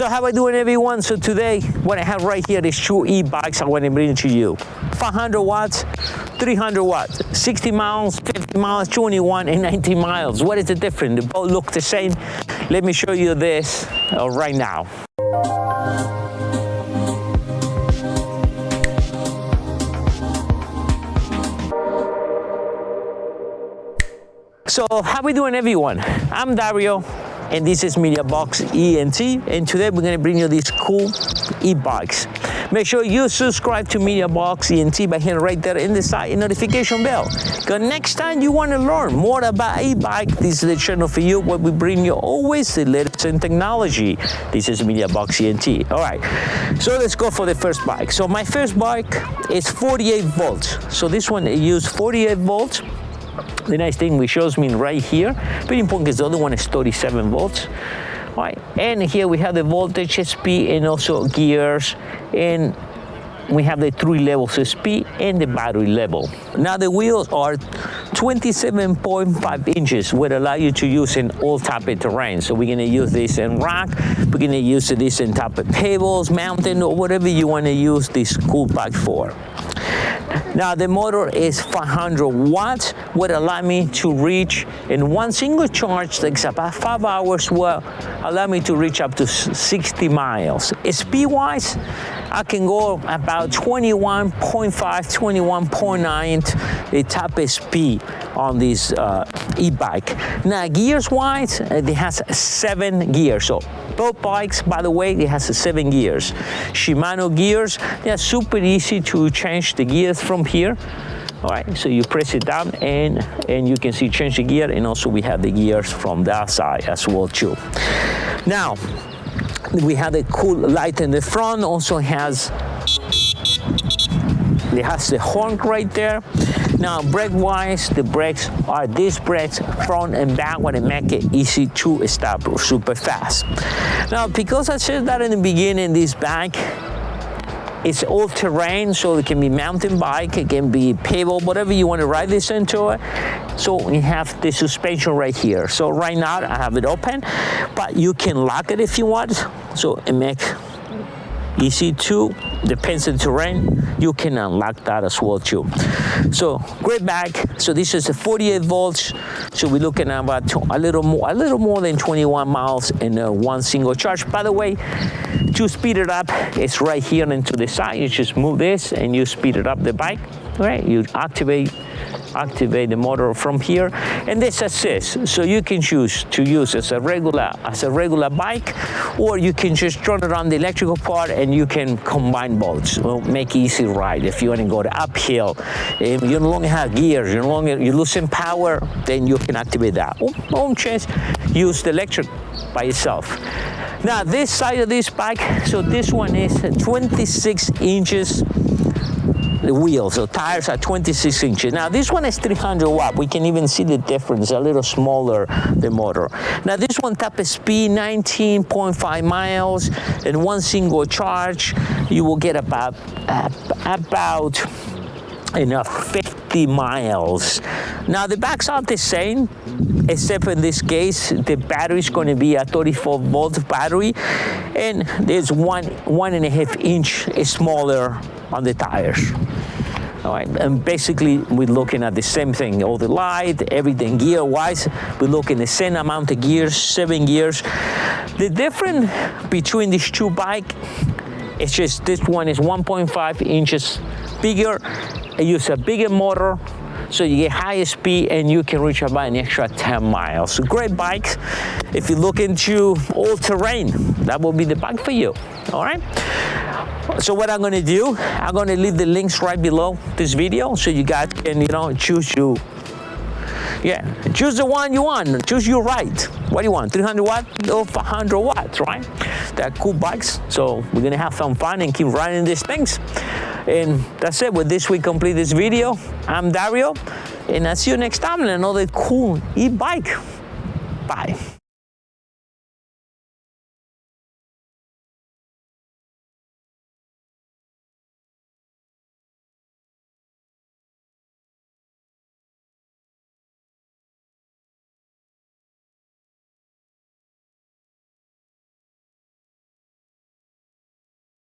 So how are you doing, everyone? So today, what I have right here is two e-bikes I want to bring to you. 500 watts, 300 watts, 60 miles, 50 miles, 21 and 90 miles. What is the difference? They both look the same. Let me show you this right now. So how we doing, everyone? I'm Dario, and this is MEDIABOXENT, and today we're going to bring you these cool e-bikes. Make sure you subscribe to MEDIABOXENT by hitting right there in the side notification bell. Because next time you want to learn more about e-bike, this is the channel for you, where we bring you always the latest in technology. This is MEDIABOXENT. All right, so let's go for the first bike. So my first bike is 48 volts. So this one uses 48 volts. The nice thing which shows me right here, very important, is the other one is 37 volts. All right, and here we have the voltage, speed, and also gears, and we have the 3 levels of speed and the battery level. Now the wheels are 27.5 inches, which allow you to use in all type of terrain. So we're gonna use this in rock, we're gonna use this in top of pebbles, mountain, or whatever you wanna use this cool bike for. Now the motor is 500 watts, would allow me to reach in one single charge, takes about 5 hours, will allow me to reach up to 60 miles. Speed-wise, I can go about 21.5, 21.9, the top of speed on this e-bike. Now gears-wise, it has 7 gears. So both bikes, by the way, it has 7 gears. Shimano gears, they're super easy to change the gears from here. All right, so you press it down and you can see change the gear, and also we have the gears from that side as well too. Now, we have a cool light in the front, also it has the horn right there. Now brake-wise, the brakes are disc brakes, front and back, what make it easy to stop super fast. Now, because I said that in the beginning, this bike, it's all terrain, so it can be mountain bike, it can be pebble, whatever you want to ride this into it. So we have the suspension right here. So right now I have it open, but you can lock it if you want. So it makes easy to, depends on the terrain, you can unlock that as well too. So great bike. So this is a 48 volts. So we're looking at about a little more than 21 miles in one single charge. By the way, to speed it up, it's right here and to the side. You just move this and you speed it up the bike. Right? You activate the motor from here, and this assist. So you can choose to use as a regular bike, or you can just turn it on the electrical part and you can combine both. So make easy ride. If you want to go to uphill, if you no longer have gears, you're losing power, then you can activate that. Or chance, use the electric by itself. Now this side of this bike, so this one is 26 inches. The wheels, so tires are 26 inches. Now this one is 300 watt. We can even see the difference, a little smaller, the motor. Now this one top of speed, 19.5 miles in one single charge. You will get about 50 miles. Now the backs are the same, except in this case, the battery is going to be a 34 volt battery, and there's 1.5 inch smaller on the tires. All right, and basically we're looking at the same thing, all the light, everything gear-wise, we're looking at the same amount of gears, 7 gears. The difference between these two bikes, it's just this one is 1.5 inches bigger. It uses a bigger motor, so you get higher speed and you can reach about an extra 10 miles. So great bikes. If you look into all terrain, that will be the bike for you. All right. So what I'm going to do, I'm going to leave the links right below this video, so you guys can, choose choose the one you want. Choose your right. What do you want? 300 watts or 500 watts, right? They're cool bikes. So we're going to have some fun and keep riding these things. And that's it. With this, we complete this video. I'm Dario, and I'll see you next time in another cool e-bike. Bye.